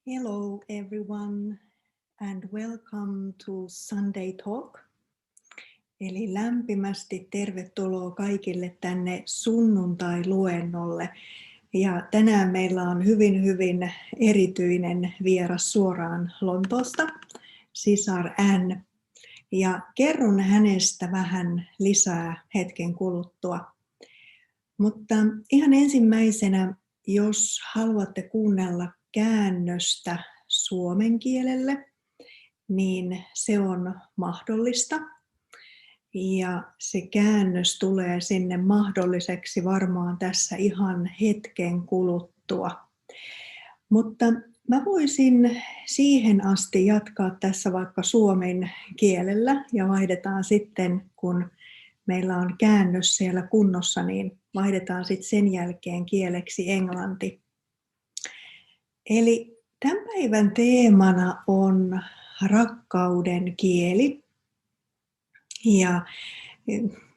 Hello everyone and welcome to Sunday Talk. Eli lämpimästi tervetuloa kaikille tänne sunnuntai-luennolle. Ja tänään meillä on hyvin erityinen vieras suoraan Lontoosta, sisar Ann. Ja kerron hänestä vähän lisää hetken kuluttua. Mutta ihan ensimmäisenä, jos haluatte kuunnella käännöstä suomen kielelle, niin se on mahdollista. Ja se käännös tulee sinne mahdolliseksi varmaan tässä ihan hetken kuluttua. Mutta mä voisin siihen asti jatkaa tässä vaikka suomen kielellä ja vaihdetaan sitten, kun meillä on käännös siellä kunnossa, niin vaihdetaan sitten sen jälkeen kieleksi englanti. Eli tämän päivän teemana on rakkauden kieli. Ja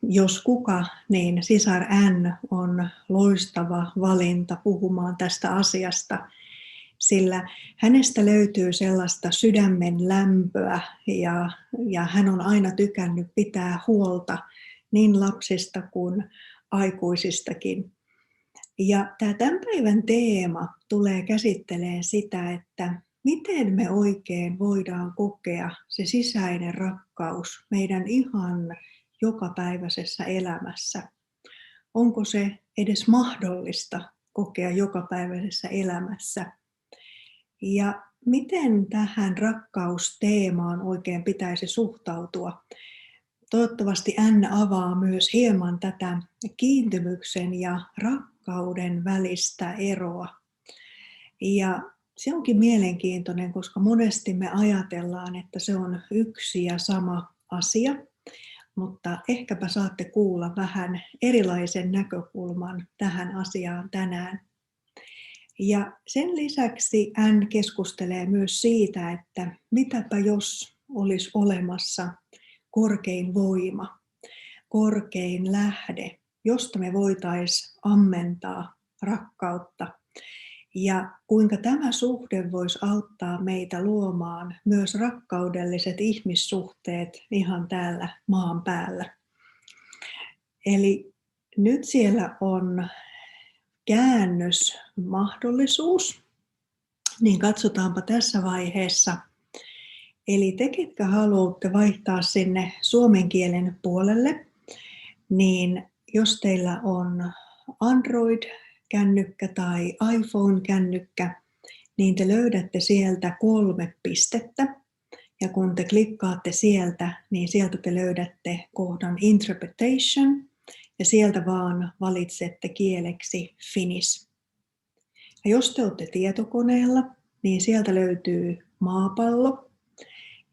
jos kuka, niin sisar Ann on loistava valinta puhumaan tästä asiasta, sillä hänestä löytyy sellaista sydämen lämpöä ja hän on aina tykännyt pitää huolta niin lapsista kuin aikuisistakin. Ja tämä tämän päivän teema tulee käsittelemään sitä, että miten me oikein voidaan kokea se sisäinen rakkaus meidän ihan jokapäiväisessä elämässä. Onko se edes mahdollista kokea jokapäiväisessä elämässä? Ja miten tähän rakkausteemaan oikein pitäisi suhtautua? Toivottavasti Ann avaa myös hieman tätä kiintymyksen ja rakkauden välistä eroa. Ja se onkin mielenkiintoinen, koska monesti me ajatellaan, että se on yksi ja sama asia, mutta ehkäpä saatte kuulla vähän erilaisen näkökulman tähän asiaan tänään. Ja sen lisäksi Ann keskustelee myös siitä, että mitäpä jos olisi olemassa korkein voima, korkein lähde, josta me voitaisiin ammentaa rakkautta. Ja kuinka tämä suhde voisi auttaa meitä luomaan myös rakkaudelliset ihmissuhteet ihan täällä maan päällä. Eli nyt siellä on käännösmahdollisuus, niin katsotaanpa tässä vaiheessa. Eli te, ketkä haluatte vaihtaa sinne suomen kielen puolelle, niin jos teillä on Android-kännykkä tai iPhone-kännykkä, niin te löydätte sieltä 3 pistettä. Ja kun te klikkaatte sieltä, niin sieltä te löydätte kohdan Interpretation ja sieltä vaan valitsette kieleksi Finnish. Ja jos te olette tietokoneella, niin sieltä löytyy maapallo.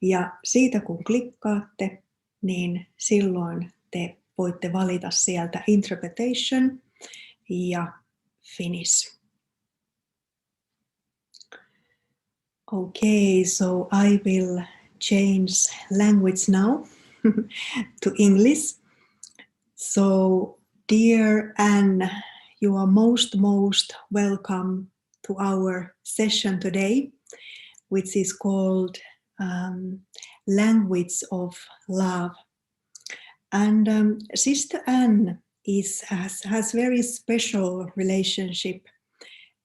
Ja siitä kun klikkaatte, niin silloin te voitte valita sieltä Interpretation ja Finnish. Okay, so I will change language now to English. So, dear Ann, you are most welcome to our session today, which is called Language of Love. And Sister Ann has very special relationship.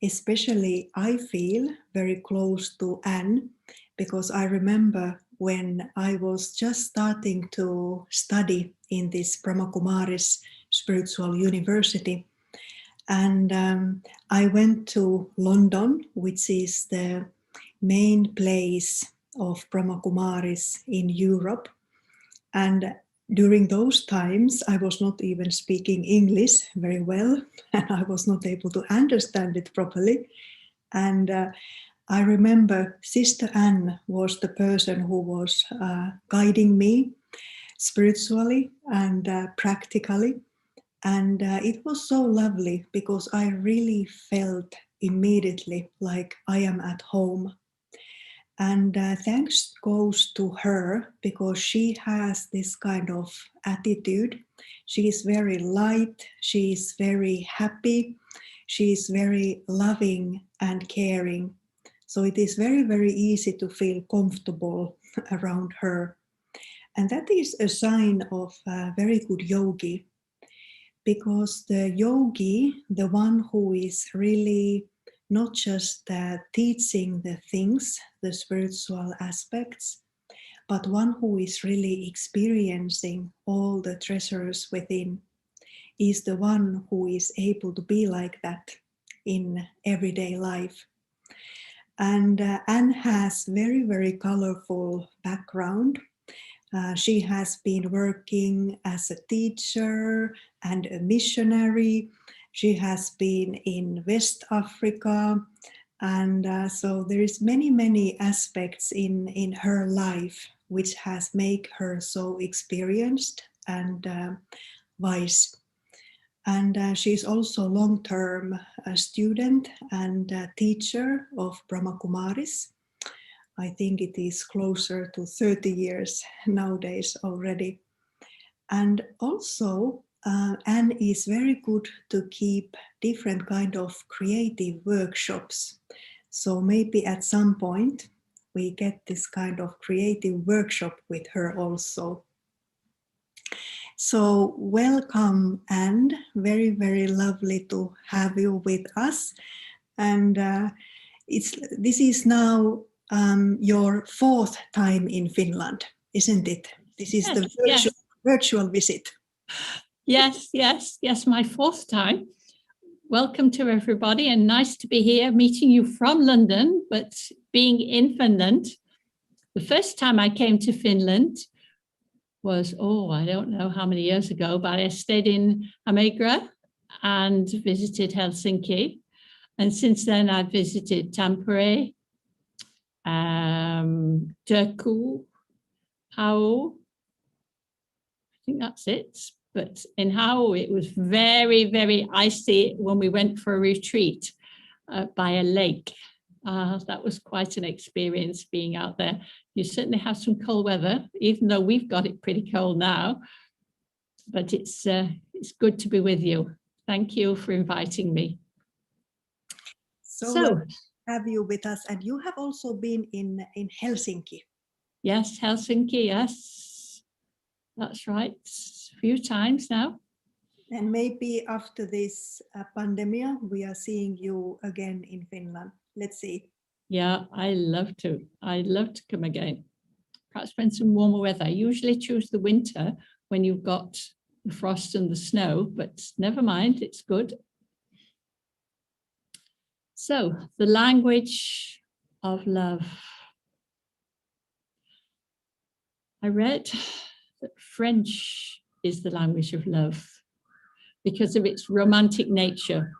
Especially I feel very close to Ann because I remember when I was just starting to study in this Brahmakumaris Spiritual University. And I went to London, which is the main place of Brahmakumaris in Europe. And during those times, I was not even speaking English very well, and I was not able to understand it properly. And I remember Sister Ann was the person who was guiding me spiritually and practically. And it was so lovely because I really felt immediately like I am at home. And thanks goes to her because she has this kind of attitude. She is very light, she is very happy, she is very loving and caring. So it is very, very easy to feel comfortable around her. And that is a sign of a very good yogi, because the yogi, the one who is really not just teaching the things, the spiritual aspects, but one who is really experiencing all the treasures within, is the one who is able to be like that in everyday life. And Anne has very, very colorful background. She has been working as a teacher and a missionary. She has been in West Africa. And so there is many aspects in her life which has made her so experienced and wise. And she's also long-term student and teacher of Brahma Kumaris. I think it is closer to 30 years nowadays already. And also, Anne is very good to keep different kind of creative workshops. So maybe at some point we get this kind of creative workshop with her also. So welcome, Anne. Very, very lovely to have you with us. And this is now your fourth time in Finland, isn't it? This is the virtual visit. Yes, my fourth time. Welcome to everybody, and nice to be here, meeting you from London, but being in Finland. The first time I came to Finland was, I don't know how many years ago, but I stayed in Amegra and visited Helsinki. And since then, I've visited Tampere, Turku, Hau. I think that's it. But in Hau, it was very, very icy when we went for a retreat by a lake. That was quite an experience being out there. You certainly have some cold weather, even though we've got it pretty cold now. But it's good to be with you. Thank you for inviting me. So have you with us, and you have also been in Helsinki. Yes, Helsinki, yes. That's right, a few times now. And maybe after this pandemic, we are seeing you again in Finland. Let's see. Yeah, I'd love to come again. Perhaps when some warmer weather. I usually choose the winter when you've got the frost and the snow, but never mind, it's good. So, the language of love. I read that French is the language of love because of its romantic nature,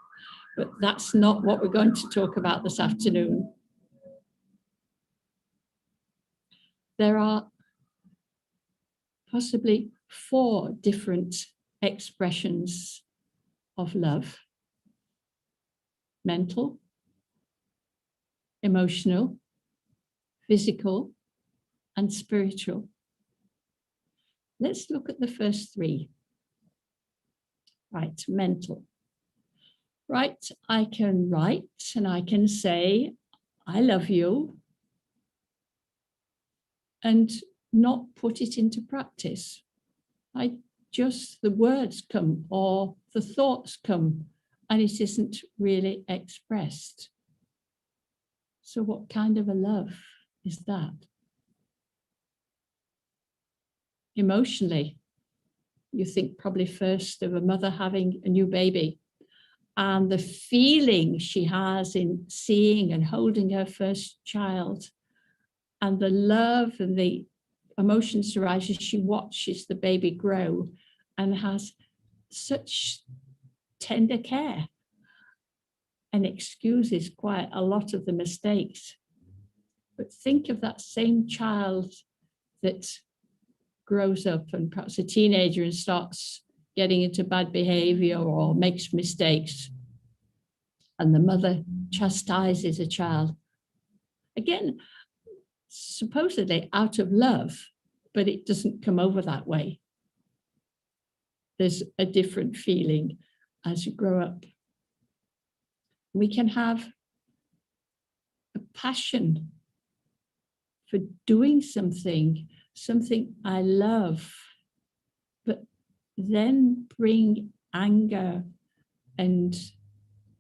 but that's not what we're going to talk about this afternoon. There are possibly 4 different expressions of love: mental, emotional, physical, and spiritual. Let's look at the first 3. Right, mental. Right, I can write and I can say, I love you, and not put it into practice. The words come or the thoughts come, and it isn't really expressed. So what kind of a love is that? Emotionally, you think probably first of a mother having a new baby and the feeling she has in seeing and holding her first child, and the love and the emotions arise as she watches the baby grow and has such tender care and excuses quite a lot of the mistakes. But think of that same child that grows up and perhaps a teenager and starts getting into bad behavior or makes mistakes, and the mother chastises a child. Again, supposedly out of love, but it doesn't come over that way. There's a different feeling as you grow up. We can have a passion for doing something I love, but then bring anger and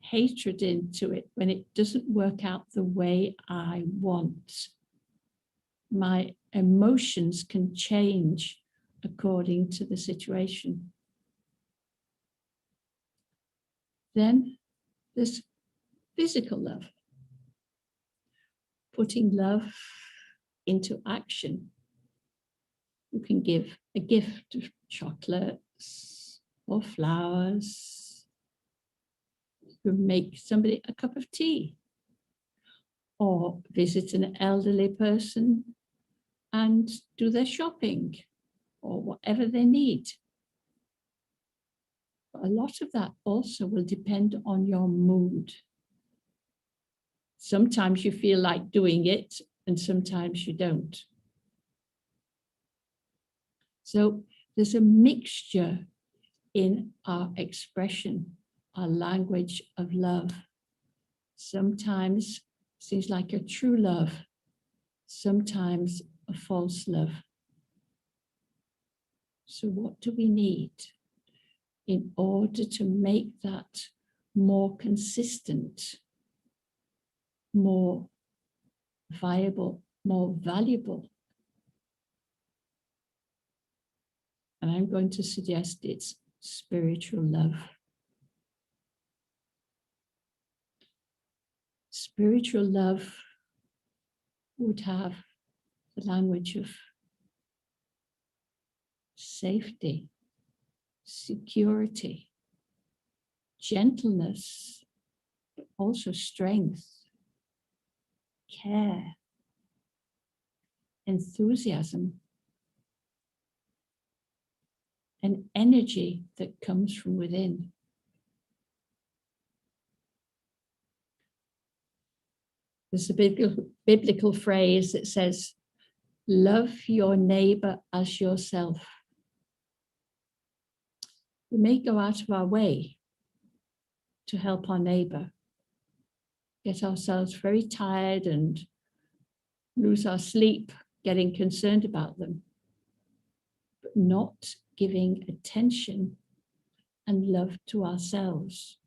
hatred into it when it doesn't work out the way I want. My emotions can change according to the situation. Then there's physical love. Putting love into action. You can give a gift of chocolates or flowers. You can make somebody a cup of tea, or visit an elderly person and do their shopping or whatever they need. But a lot of that also will depend on your mood. Sometimes you feel like doing it and sometimes you don't. So there's a mixture in our expression, our language of love. Sometimes seems like a true love, sometimes a false love. So what do we need in order to make that more consistent, more viable, more valuable? And I'm going to suggest it's spiritual love. Spiritual love would have the language of safety, security, gentleness, but also strength, care, enthusiasm, and energy that comes from within. There's a biblical phrase that says, love your neighbor as yourself. We may go out of our way to help our neighbor, get ourselves very tired and lose our sleep getting concerned about them, but not giving attention and love to ourselves.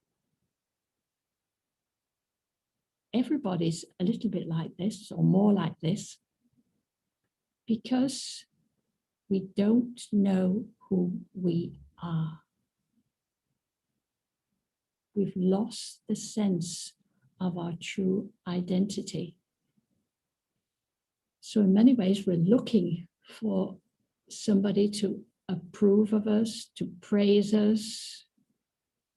Everybody's a little bit like this or more like this because we don't know who we are. We've lost the sense of our true identity. So in many ways, we're looking for somebody to approve of us, to praise us,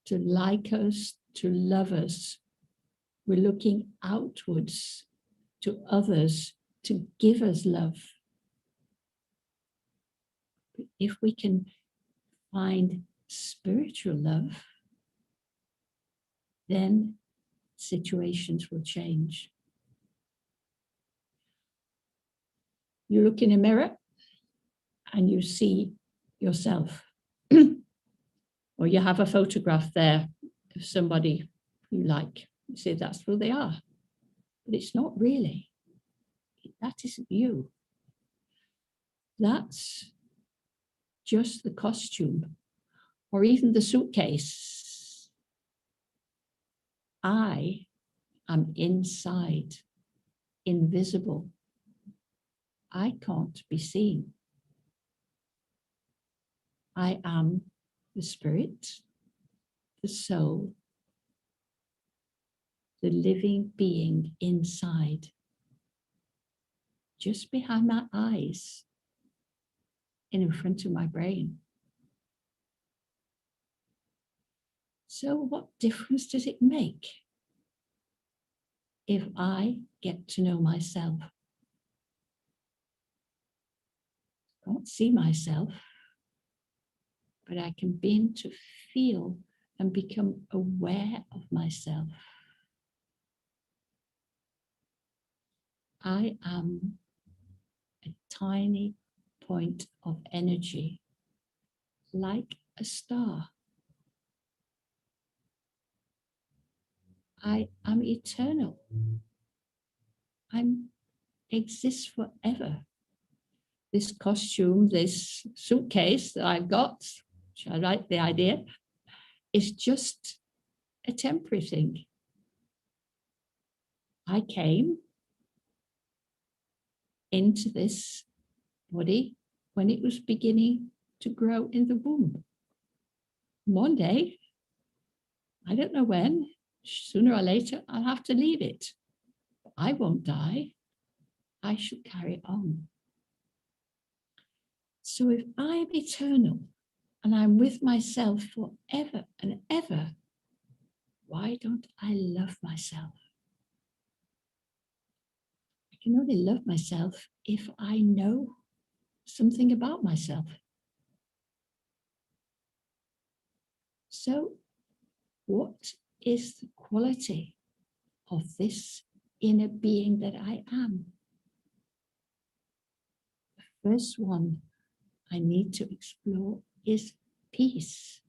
to like us, to love us. We're looking outwards to others to give us love. But if we can find spiritual love, then situations will change. You look in a mirror and you see yourself. Or you have a photograph there of somebody you like. You say that's who they are. But it's not really. That isn't you. That's just the costume or even the suitcase. I am inside, invisible. I can't be seen. I am the spirit, the soul, the living being inside, just behind my eyes, in front of my brain. So what difference does it make if I get to know myself? I can't see myself, but I can begin to feel and become aware of myself. I am a tiny point of energy, like a star. I am eternal. exist forever. This costume, this suitcase that I've got, which I like the idea, is just a temporary thing. I came into this body when it was beginning to grow in the womb. One day, I don't know when, sooner or later, I'll have to leave it. But I won't die. I shall carry on. So if I'm eternal and I'm with myself forever and ever, why don't I love myself? I can only love myself if I know something about myself. So what is the quality of this inner being that I am? The first one I need to explore is peace.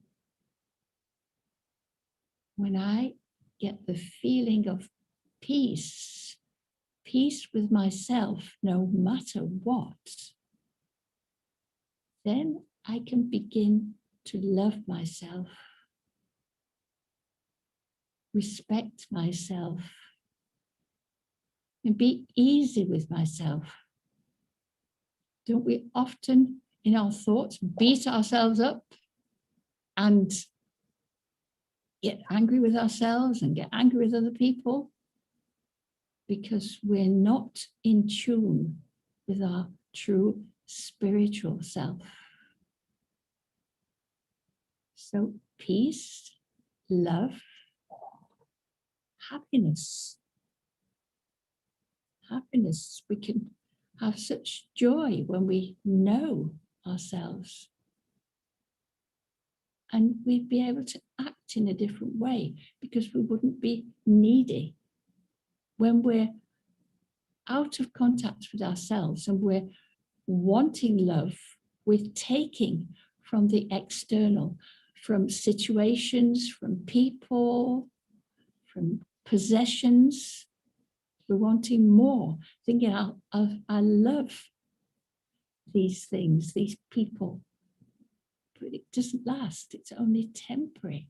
When I get the feeling of peace, peace with myself, no matter what, then I can begin to love myself, respect myself, and be easy with myself. Don't we often, in our thoughts, beat ourselves up and get angry with ourselves and get angry with other people? Because we're not in tune with our true spiritual self. So peace, love, happiness. Happiness, we can have such joy when we know ourselves. And we'd be able to act in a different way because we wouldn't be needy. When we're out of contact with ourselves and we're wanting love, we're taking from the external, from situations, from people, from possessions. We're wanting more, thinking, I love these things, these people, but it doesn't last. It's only temporary.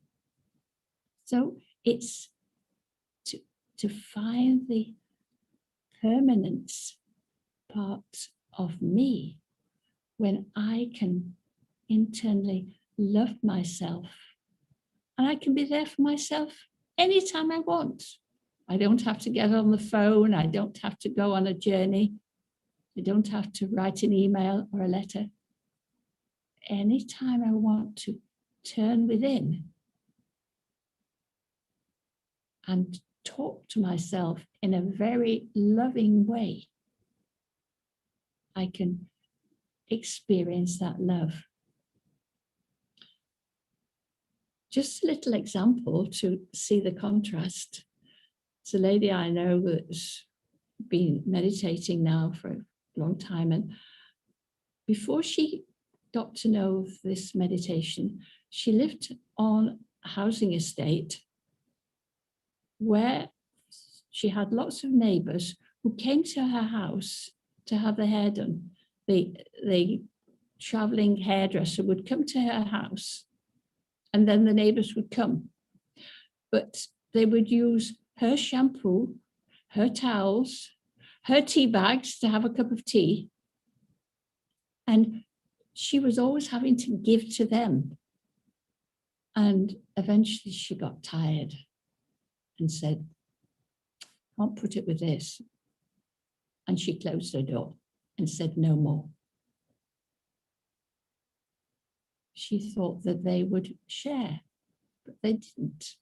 So it's to find the permanence part of me when I can internally love myself, and I can be there for myself anytime I want. I don't have to get on the phone. I don't have to go on a journey. I don't have to write an email or a letter. Anytime I want to turn within and talk to myself in a very loving way, I can experience that love. Just a little example to see the contrast. It's a lady I know that's been meditating now for a long time, and before she got to know this meditation, she lived on a housing estate where she had lots of neighbors who came to her house to have their hair done. The traveling hairdresser would come to her house, and then the neighbors would come. But they would use her shampoo, her towels, her tea bags to have a cup of tea. And she was always having to give to them. And eventually she got tired and said, "Can't put it with this." And she closed her door and said no more. She thought that they would share, but they didn't.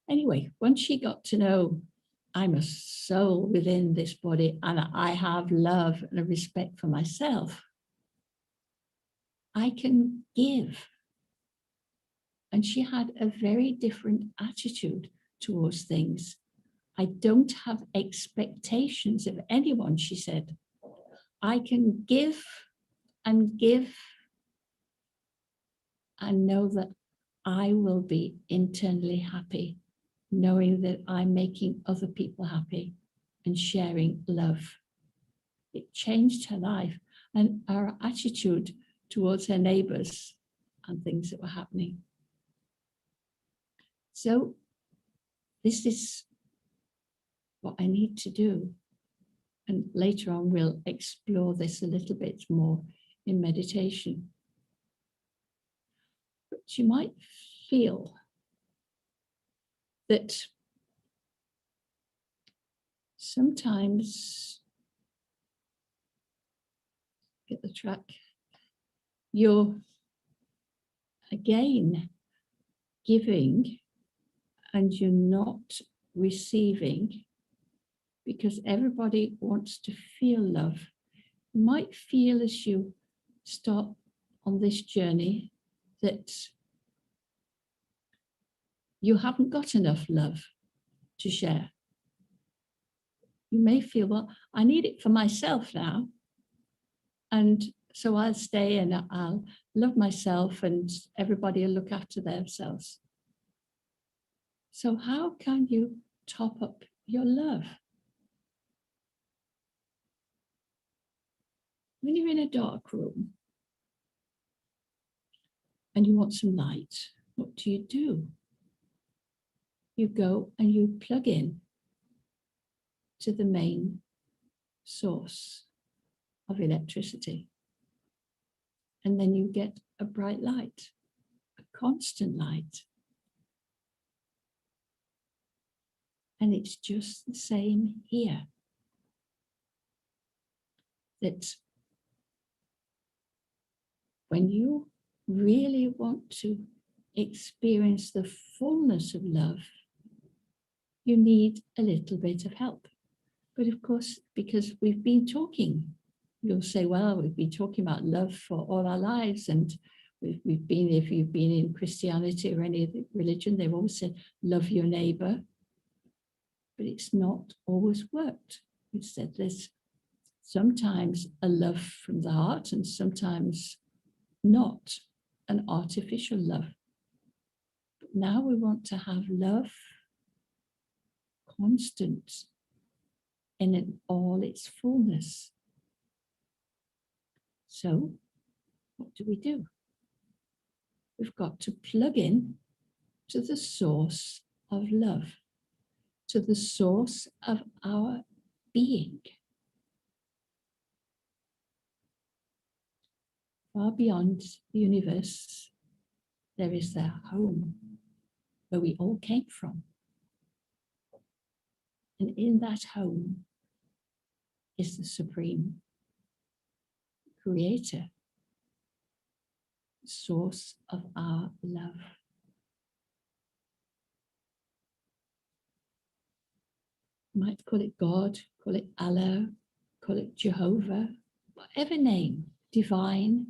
Anyway, once she got to know I'm a soul within this body and I have love and a respect for myself, I can give. And she had a very different attitude towards things. I don't have expectations of anyone, she said. I can give and give and know that I will be internally happy, knowing that I'm making other people happy. and sharing love. It changed her life and our attitude towards her neighbors and things that were happening. So this is what I need to do. And later on, we'll explore this a little bit more in meditation. But you might feel that sometimes, get the track, you're again giving and you're not receiving because everybody wants to feel love. You might feel as you start on this journey that you haven't got enough love to share. You may feel, well, I need it for myself now. And so I'll stay and I'll love myself and everybody will look after themselves. So how can you top up your love? When you're in a dark room and you want some light, what do? You go and you plug in to the main source of electricity. And then you get a bright light, a constant light. And it's just the same here. That when you really want to experience the fullness of love, you need a little bit of help. But of course, because we've been talking, you'll say, well, we've been talking about love for all our lives. And we've been, if you've been in Christianity or any other religion, they've always said, love your neighbor. But it's not always worked. We've said there's sometimes a love from the heart and sometimes not, an artificial love. But now we want to have love constant and in all its fullness. So what do? We've got to plug in to the source of love, to the source of our being. Far beyond the universe, there is the home where we all came from. And in that home is the Supreme Creator, source of our love. You might call it God, call it Allah, call it Jehovah, whatever name, divine,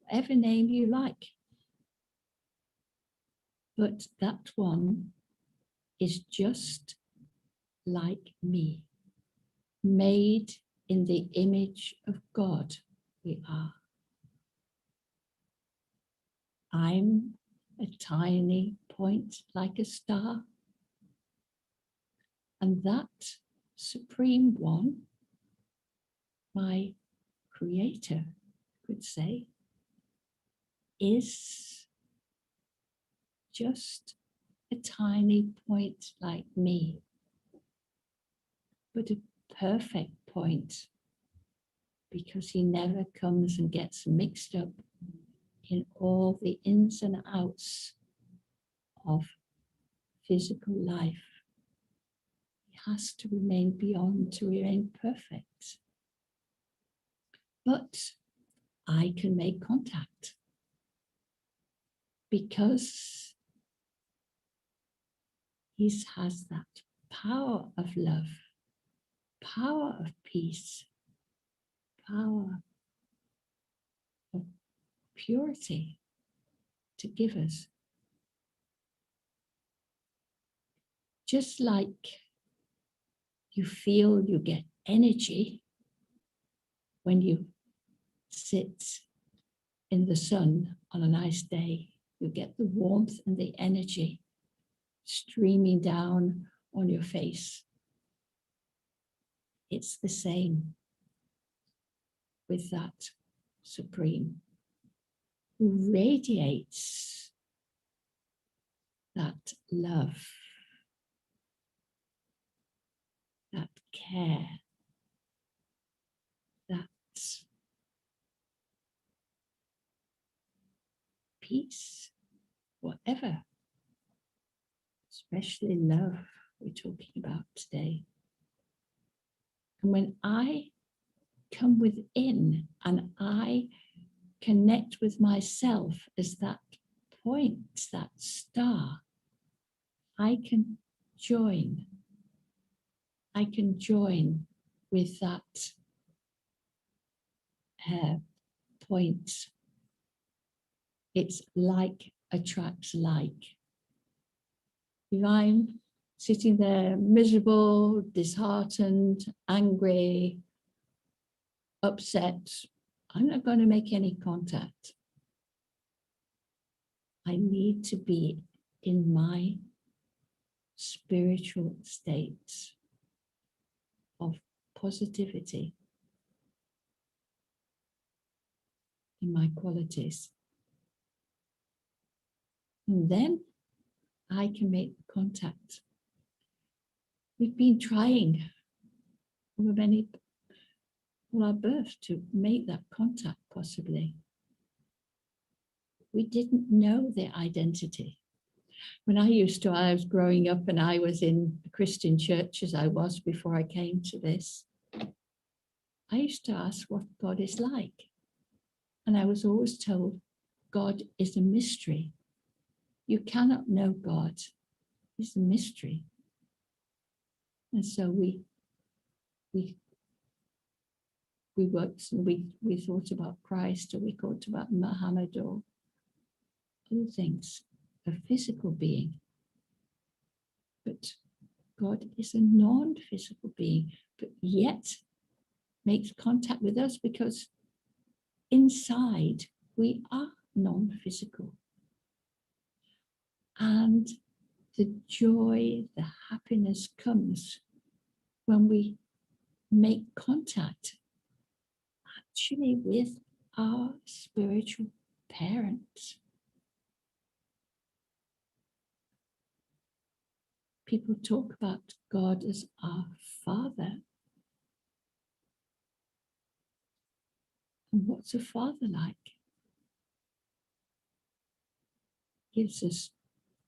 whatever name you like. But that one is just like me, made in the image of God we are. I'm a tiny point like a star. And that Supreme One, my Creator, could say, is just a tiny point like me, but a perfect point because he never comes and gets mixed up in all the ins and outs of physical life. He has to remain beyond to remain perfect. But I can make contact because he has that power of love, power of peace, power of purity to give us. Just like you feel you get energy when you sit in the sun on a nice day, you get the warmth and the energy streaming down on your face. it's the same with that Supreme who radiates that love, that care, that peace, whatever, especially love we're talking about today. And when I come within and I connect with myself as that point, that star, I can join with that point. It's like attracts like. If I'm sitting there miserable, disheartened, angry, upset, I'm not going to make any contact. I need to be in my spiritual state of positivity in my qualities. And then I can make contact. We've been trying over all our birth to make that contact possibly. We didn't know their identity. When I was growing up and I was in a Christian church as I was before I came to this, I used to ask what God is like. And I was always told, God is a mystery. You cannot know God. He's a mystery. And so we worked and we thought about Christ, or we thought about Muhammad or other things, a physical being. But God is a non-physical being, but yet makes contact with us because inside we are non-physical. And the joy, the happiness comes when we make contact actually with our spiritual parents. People talk about God as our Father. And what's a father like? Gives us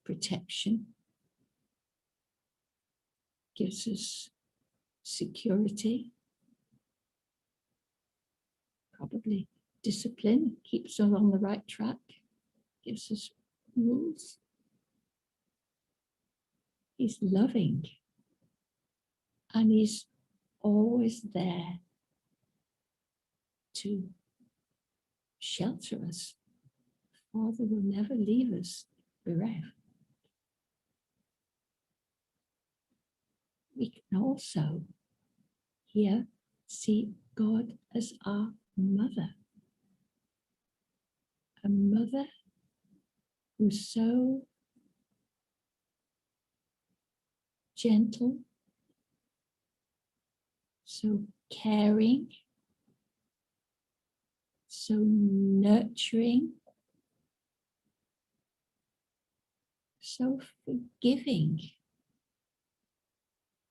protection, gives us security, probably discipline, keeps us on the right track, gives us rules. He's loving and he's always there to shelter us. Father will never leave us bereft. We can also here see God as our mother. A mother who's so gentle, so caring, so nurturing, so forgiving.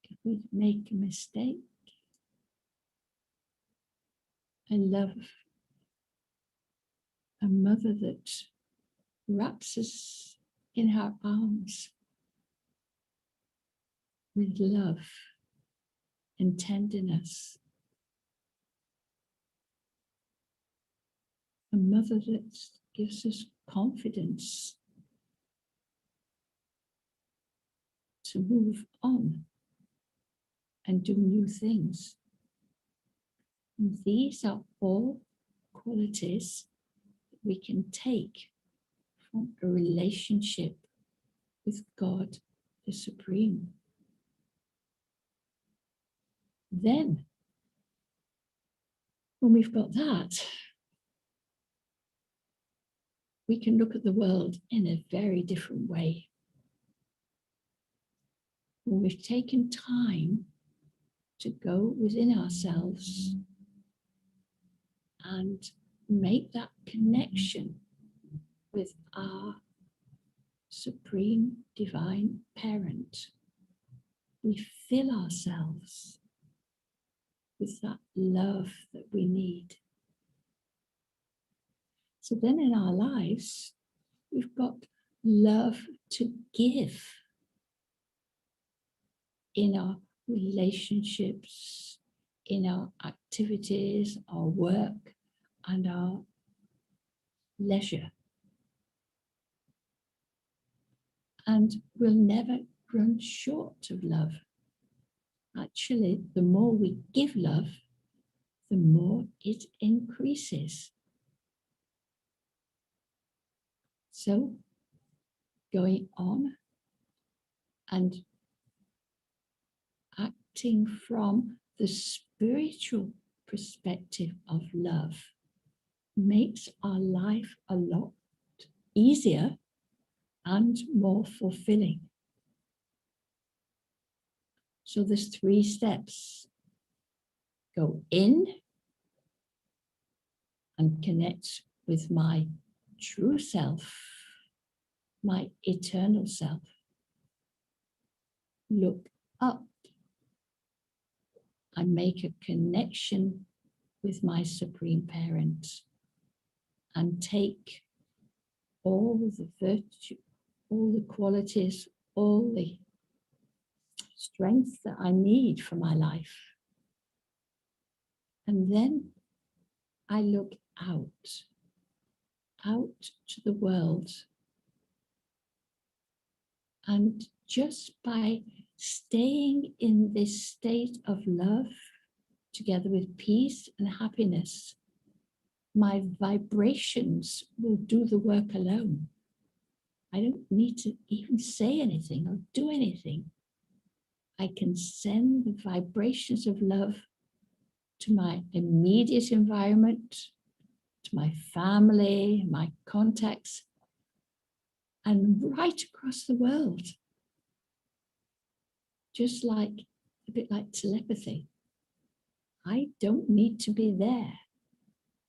If we make a mistake, I love a mother that wraps us in her arms with love and tenderness. A mother that gives us confidence to move on and do new things. And these are all qualities that we can take from a relationship with God, the Supreme. Then, when we've got that, we can look at the world in a very different way. When we've taken time to go within ourselves and make that connection with our Supreme Divine Parent. We fill ourselves with that love that we need. So then in our lives, we've got love to give in our relationships, in our activities, our work, and our leisure. And we'll never run short of love. Actually, the more we give love, the more it increases. So, going on and acting from the spiritual perspective of love makes our life a lot easier and more fulfilling. So there's 3 steps. Go in and connect with my true self, my eternal self. Look up and make a connection with my Supreme Parent and take all the virtue, all the qualities, all the strength that I need for my life. And then I look out to the world. And just by staying in this state of love, together with peace and happiness, my vibrations will do the work alone. I don't need to even say anything or do anything. I can send the vibrations of love to my immediate environment, to my family, my contacts, and right across the world. Just like, a bit like telepathy. I don't need to be there.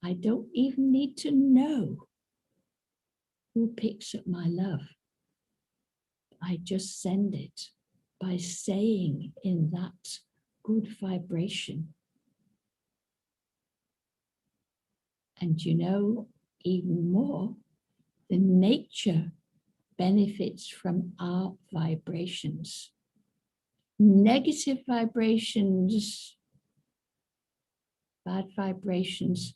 I don't even need to know who picks up my love. I just send it by saying in that good vibration. And you know, even more, the nature benefits from our vibrations. Negative vibrations, bad vibrations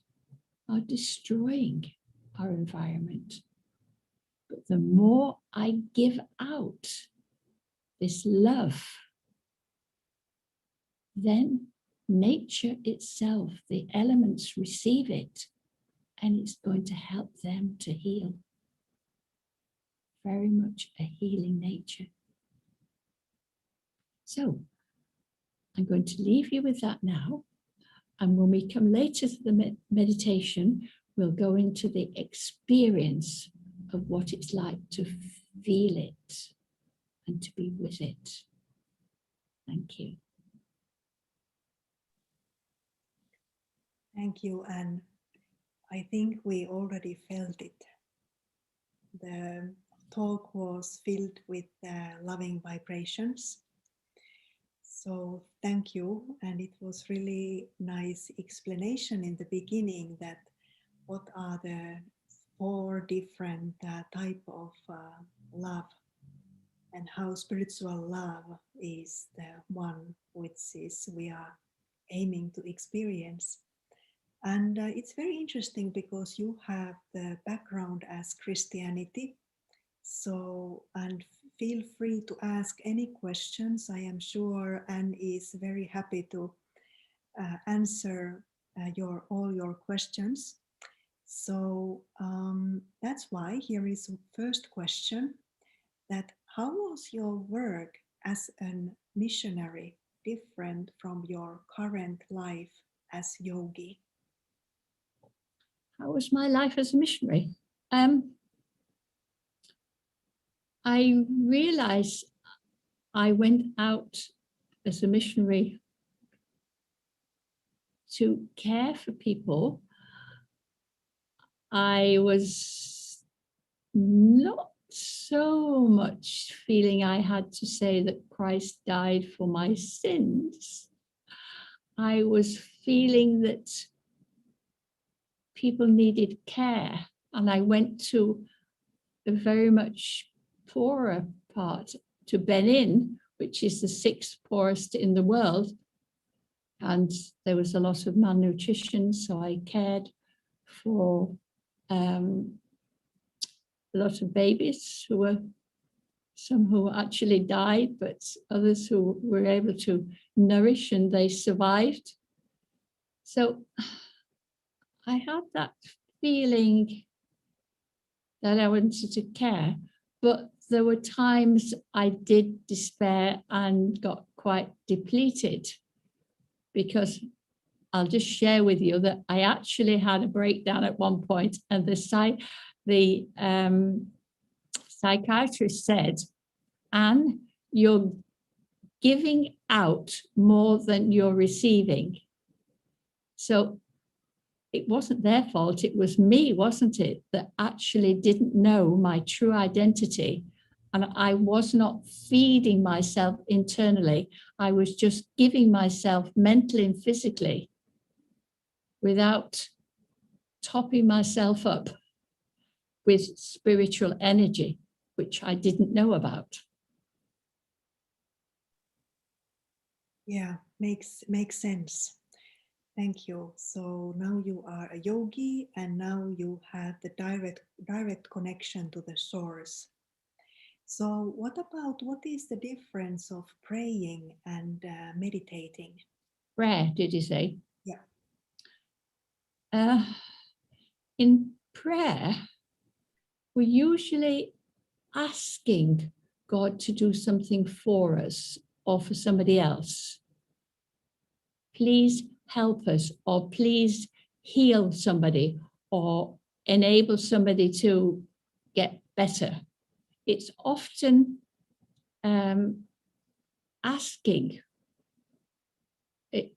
are destroying our environment. But the more I give out this love, then nature itself, the elements receive it, and it's going to help them to heal. Very much a healing nature. So I'm going to leave you with that now. And when we come later to the meditation, we'll go into the experience of what it's like to feel it and to be with it. Thank you. Thank you, Anne. I think we already felt it. The talk was filled with loving vibrations. So thank you. And it was really nice explanation in the beginning that what are the 4 different type of love, and how spiritual love is the one which is we are aiming to experience. And it's very interesting because you have the background as Christianity. So, and feel free to ask any questions. I am sure Anne is very happy to answer all your questions. So that's why here is the first question, that how was your work as a missionary different from your current life as yogi? How was my life as a missionary? I realized I went out as a missionary to care for people, I was not so much feeling I had to say that Christ died for my sins. I was feeling that people needed care, and I went to the very much poorer part, to Benin, which is the 6th poorest in the world, and there was a lot of malnutrition, so I cared for a lot of babies who were, some who actually died, but others who were able to nourish and they survived. So I had that feeling that I wanted to care, but there were times I did despair and got quite depleted, because I'll just share with you that I actually had a breakdown at one point, and the psychiatrist said, "Anne, you're giving out more than you're receiving." So it wasn't their fault, it was me, wasn't it, that actually didn't know my true identity. And I was not feeding myself internally. I was just giving myself mentally and physically without topping myself up with spiritual energy, which I didn't know about. Yeah, makes sense. Thank you. So now you are a yogi, and now you have the direct connection to the source. So what is the difference of praying and meditating? Prayer, did you say? Yeah. In prayer, we're usually asking God to do something for us or for somebody else. Please help us, or please heal somebody, or enable somebody to get better. It's often asking.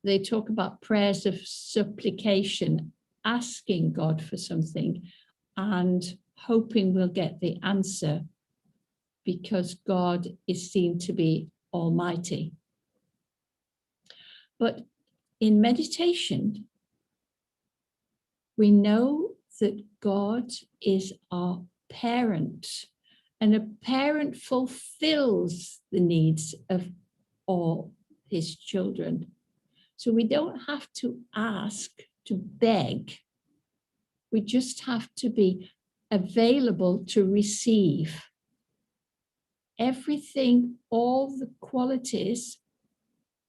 They talk about prayers of supplication, asking God for something and hoping we'll get the answer, because God is seen to be almighty. But in meditation, we know that God is our parent, and a parent fulfills the needs of all his children. So we don't have to ask, to beg. We just have to be available to receive everything, all the qualities,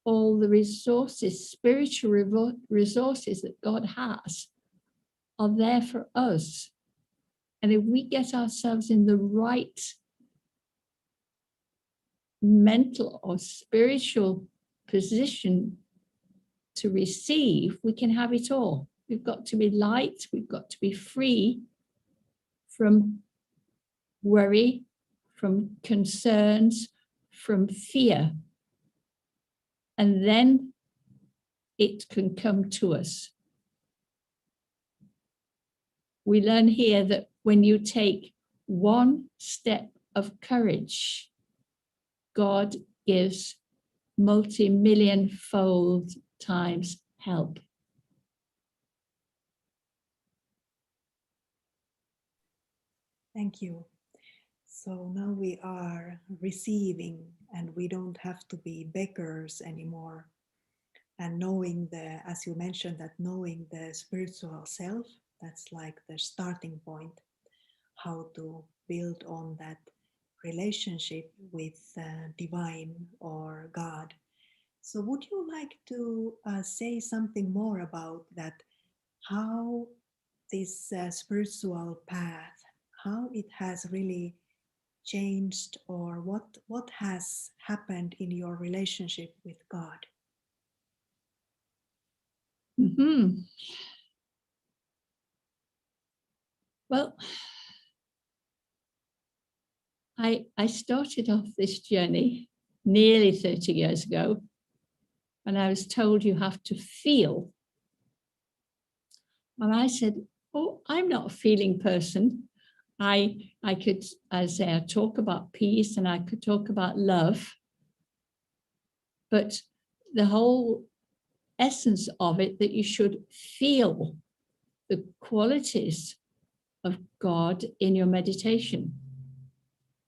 all the resources, spiritual resources that God has are there for us. And if we get ourselves in the right mental or spiritual position to receive, we can have it all. We've got to be light, we've got to be free from worry, from concerns, from fear. And then it can come to us. We learn here that when you take one step of courage, God gives multi-million-fold times help. Thank you. So now we are receiving, and we don't have to be beggars anymore. And knowing as you mentioned, that knowing the spiritual self, that's like the starting point, how to build on that relationship with divine or God. So would you like to say something more about that, how this spiritual path, how it has really changed, or what has happened in your relationship with God? Mm-hmm. Well, I started off this journey nearly 30 years ago, and I was told you have to feel And I said, oh, I'm not a feeling person. I could, as I talk about peace and I could talk about love, but the whole essence of it, that you should feel the qualities of God in your meditation.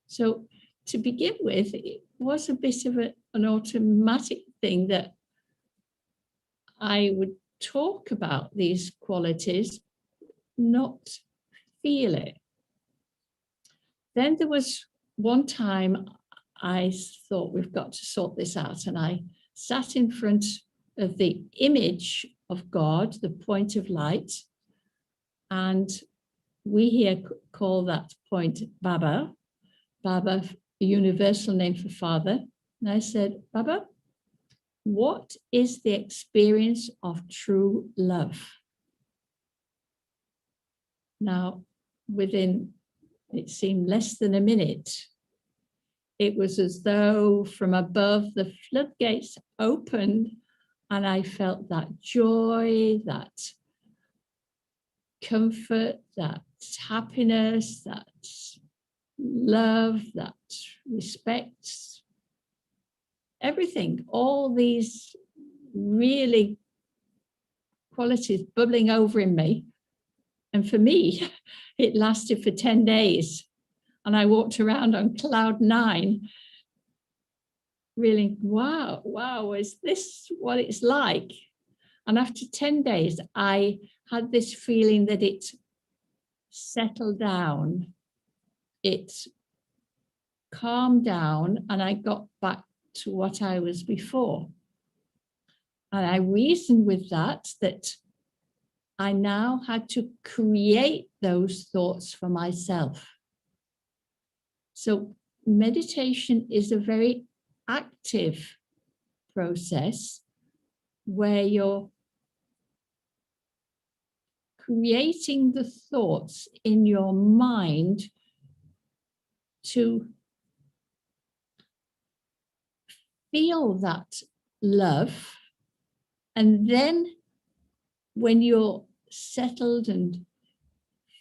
So to begin with, it was a bit of an automatic thing that I would talk about these qualities, not feel it. Then there was one time I thought, we've got to sort this out. And I sat in front of the image of God, the point of light. And we here call that point Baba. Baba, a universal name for Father. And I said, Baba, what is the experience of true love? Now, within, it seemed less than a minute, it was as though from above the floodgates opened and I felt that joy, that comfort, that happiness, that love, that respect, everything, all these really qualities bubbling over in me. And for me, it lasted for 10 days. And I walked around on cloud 9, really, wow, is this what it's like? And after 10 days, I had this feeling that it settled down, it calmed down, and I got back to what I was before. And I reasoned with that I now had to create those thoughts for myself. So meditation is a very active process where you're creating the thoughts in your mind to feel that love. And then when you're settled and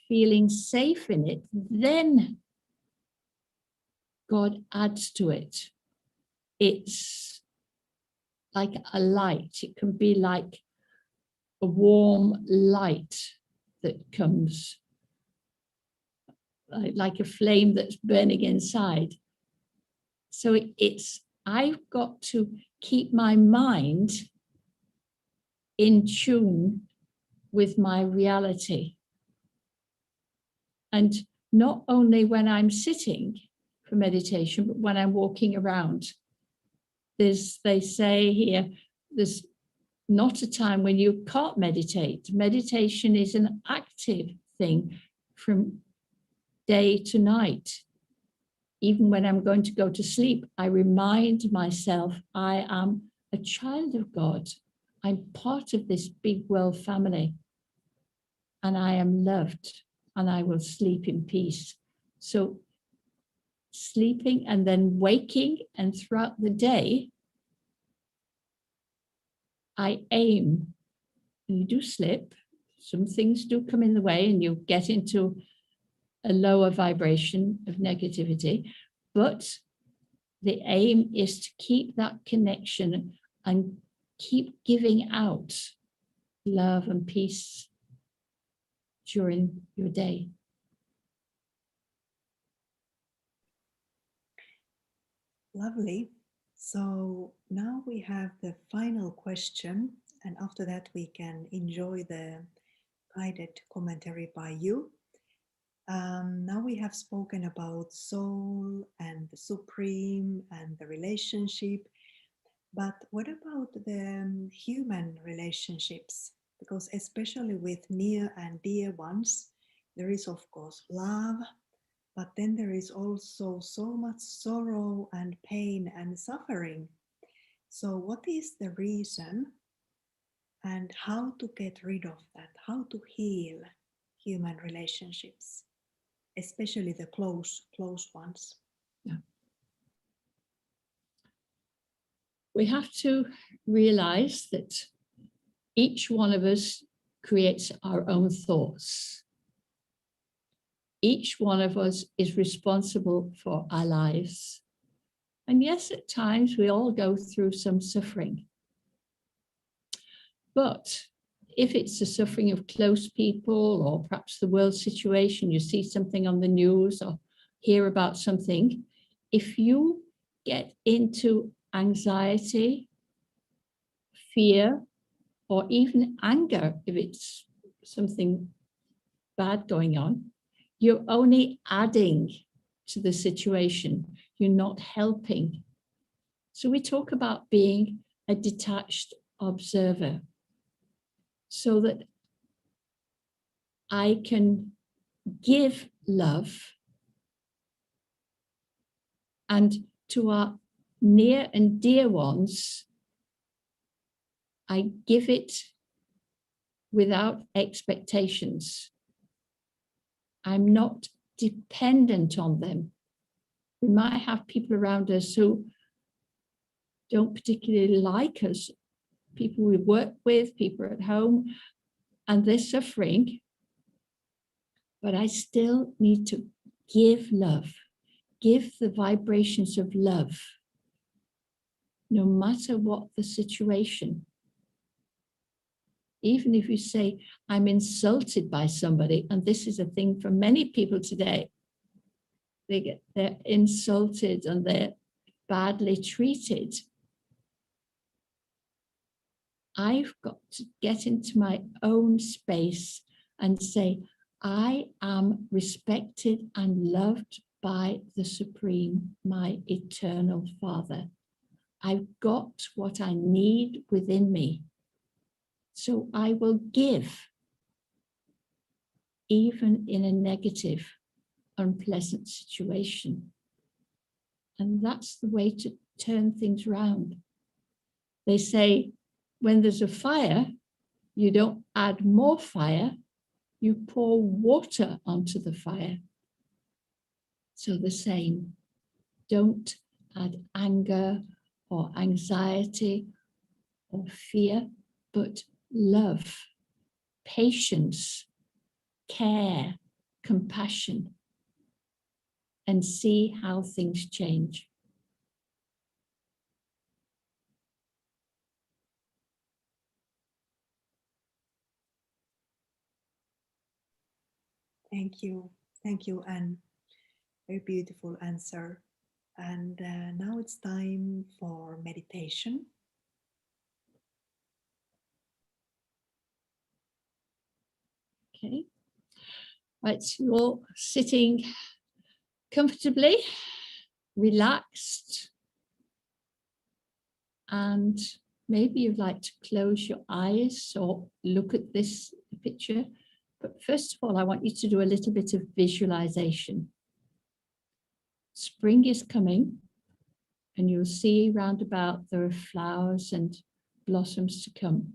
feeling safe in it, then God adds to it. It's like a light. It can be like a warm light that comes, like a flame that's burning inside. So I've got to keep my mind in tune with my reality. And not only when I'm sitting for meditation, but when I'm walking around. They say here, there's not a time when you can't meditate. Meditation is an active thing from day to night. Even when I'm going to go to sleep, I remind myself I am a child of God. I'm part of this big world family, and I am loved, and I will sleep in peace. So sleeping and then waking, and throughout the day, I aim. You do slip, some things do come in the way, and you get into a lower vibration of negativity, but the aim is to keep that connection and keep giving out love and peace during your day. Lovely. So now we have the final question, and after that we can enjoy the guided commentary by you. Now we have spoken about soul and the supreme and the relationship, but what about the human relationships? Because especially with near and dear ones, there is of course love, but then there is also so much sorrow and pain and suffering. So what is the reason and how to get rid of that? How to heal human relationships, especially the close ones? Yeah. We have to realize that each one of us creates our own thoughts. Each one of us is responsible for our lives. And yes, at times we all go through some suffering. But if it's the suffering of close people, or perhaps the world situation, you see something on the news or hear about something, if you get into anxiety, fear, or even anger, if it's something bad going on, you're only adding to the situation. You're not helping. So we talk about being a detached observer, so that I can give love, and to our near and dear ones, I give it without expectations. I'm not dependent on them. We might have people around us who don't particularly like us, people we work with, people at home, and they're suffering, but I still need to give love, give the vibrations of love, no matter what the situation. Even if you say, I'm insulted by somebody, and this is a thing for many people today, they're insulted and they're badly treated. I've got to get into my own space and say, I am respected and loved by the Supreme, my eternal Father. I've got what I need within me. So I will give, even in a negative, unpleasant situation. And that's the way to turn things around. They say, when there's a fire, you don't add more fire, you pour water onto the fire. So the same, don't add anger or anxiety or fear, but love, patience, care, compassion, and see how things change. Thank you. Thank you, Anne. Very beautiful answer. And now it's time for meditation. Okay. Right, so you're sitting comfortably, relaxed, and maybe you'd like to close your eyes or look at this picture. But first of all, I want you to do a little bit of visualization. Spring is coming, and you'll see round about there are flowers and blossoms to come.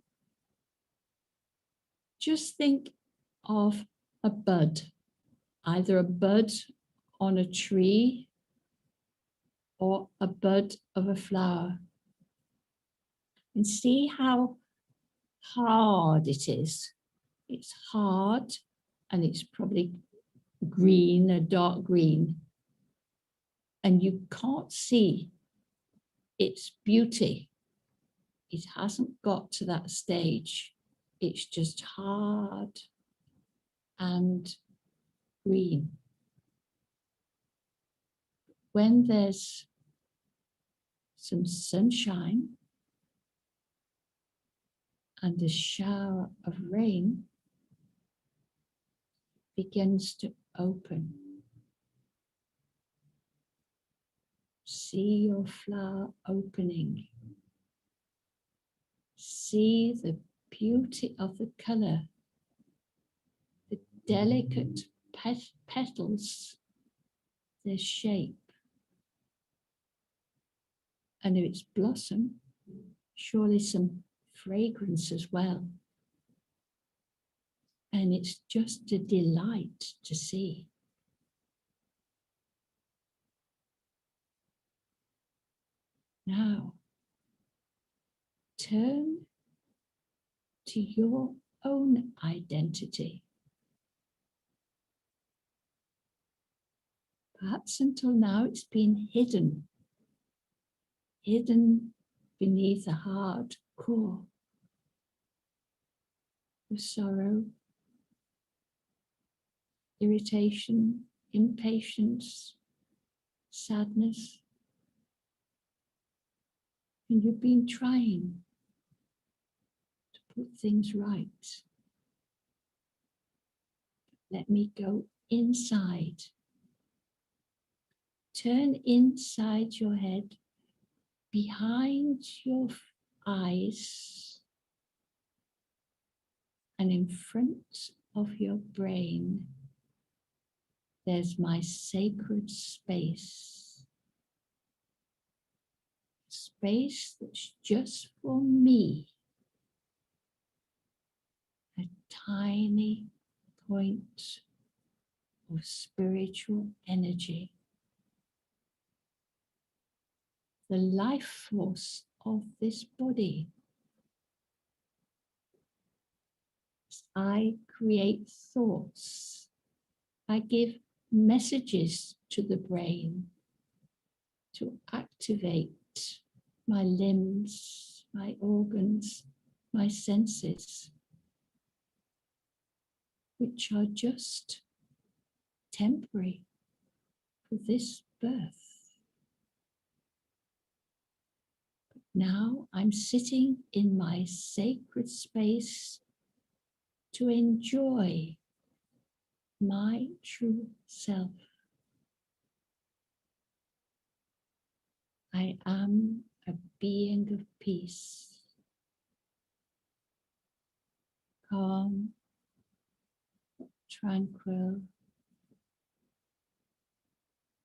Just think of a bud, either a bud on a tree or a bud of a flower, and see how hard it is. It's hard, and it's probably green, a dark green, and you can't see its beauty. It hasn't got to that stage. It's just hard and green. When there's some sunshine and a shower of rain begins to open, see your flower opening. See the beauty of the color, the delicate petals, their shape. And if it's blossom, surely some fragrance as well. And it's just a delight to see. Now, turn to your own identity. Perhaps until now it's been hidden beneath a hard core of sorrow, irritation, impatience, sadness. And you've been trying to put things right. Let me go inside. Turn inside your head, behind your eyes, and in front of your brain, there's my sacred space. Space that's just for me. A tiny point of spiritual energy. The life force of this body. I create thoughts. I give messages to the brain to activate my limbs, my organs, my senses, which are just temporary for this birth. But now I'm sitting in my sacred space to enjoy my true self. I am a being of peace, calm, tranquil,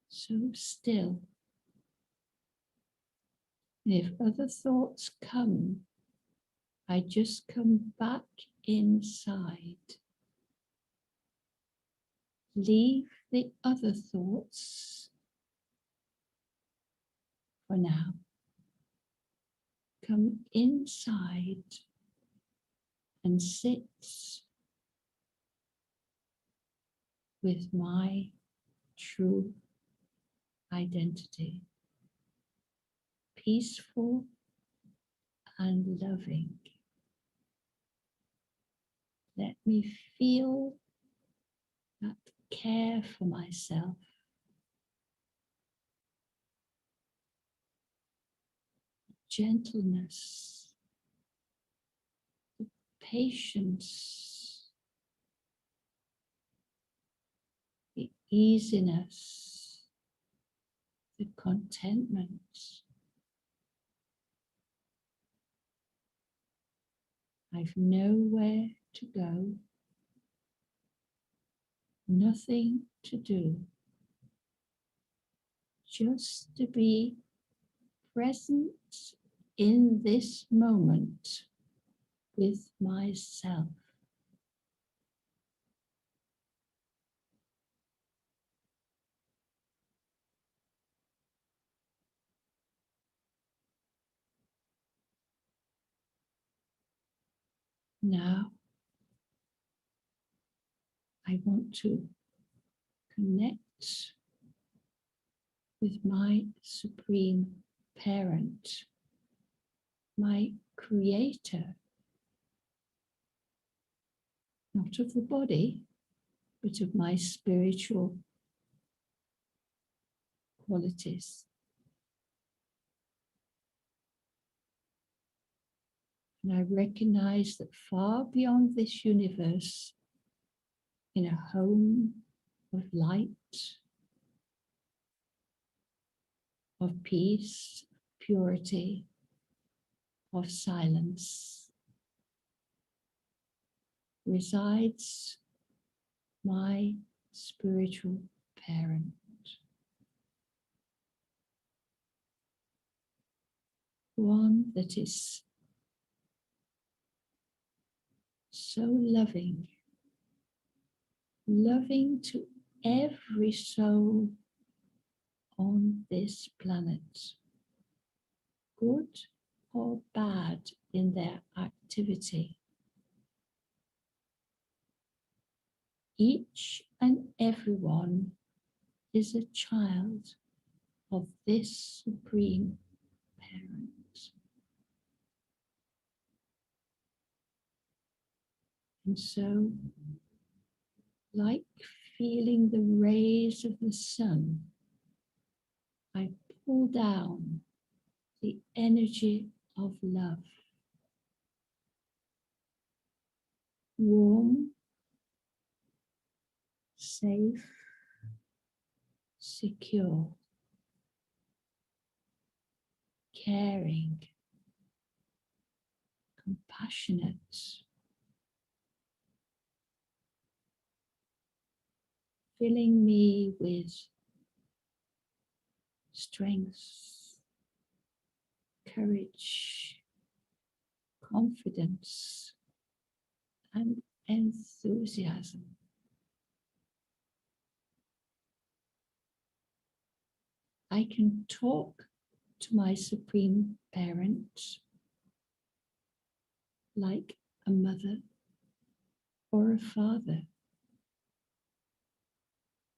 so still. And if other thoughts come, I just come back inside. Leave the other thoughts for now. Come inside and sit with my true identity. Peaceful and loving. Let me feel that care for myself. Gentleness, the patience, the easiness, the contentment. I've nowhere to go, nothing to do, just to be present in this moment with myself. Now, I want to connect with my Supreme Parent, my Creator, not of the body, but of my spiritual qualities. And I recognize that far beyond this universe, in a home of light, of peace, purity, of silence, resides my spiritual parent. One that is so loving, loving to every soul on this planet, good or bad in their activity, each and everyone is a child of this Supreme Parent. And so, like feeling the rays of the sun, I pull down the energy of love. Warm, safe, secure, caring, compassionate, filling me with strength, courage, confidence, and enthusiasm. I can talk to my Supreme Parent like a mother or a father.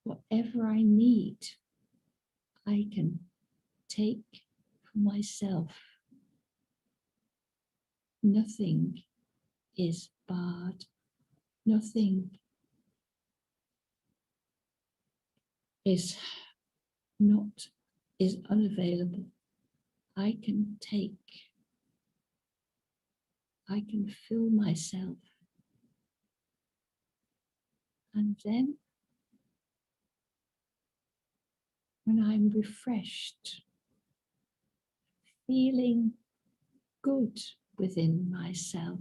Whatever I need, I can take for myself. Nothing is barred. Nothing is unavailable. I can take. I can fill myself. And then when I'm refreshed, feeling good within myself,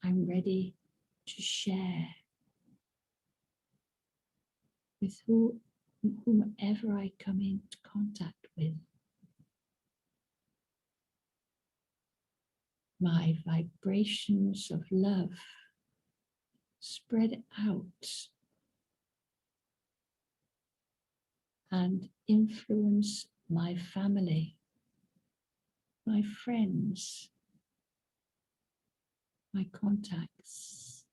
I'm ready to share with whomever I come into contact with. My vibrations of love spread out and influence my family, my friends, my contacts,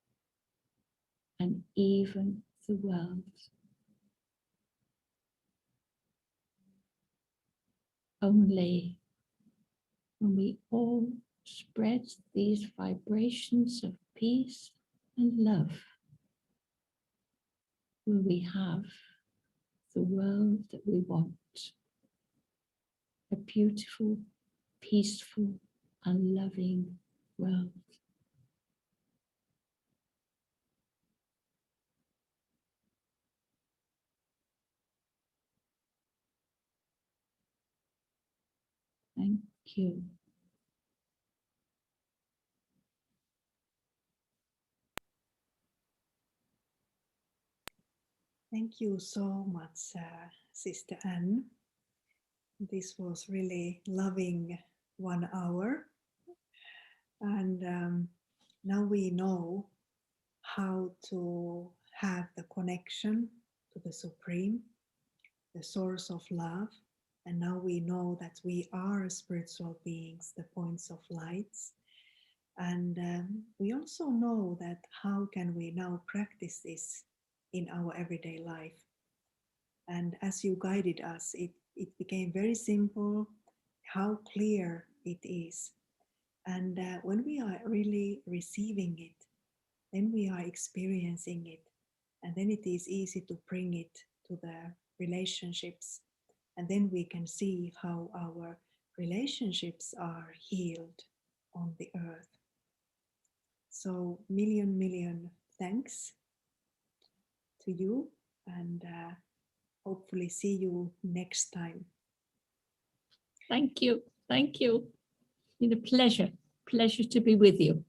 and even the world. Only when we all spread these vibrations of peace and love will we have the world that we want. A beautiful, peaceful, and loving world. Thank you. Thank you so much, Sister Anne. This was really loving 1 hour. And now we know how to have the connection to the Supreme, the source of love. And now we know that we are spiritual beings, the points of lights. And we also know that how can we now practice this in our everyday life. And as you guided us, it became very simple how clear it is. And when we are really receiving it, then we are experiencing it. And then it is easy to bring it to the relationships. And then we can see how our relationships are healed on the earth. So million thanks to you, and hopefully see you next time. Thank you. Thank you. It's been a pleasure to be with you.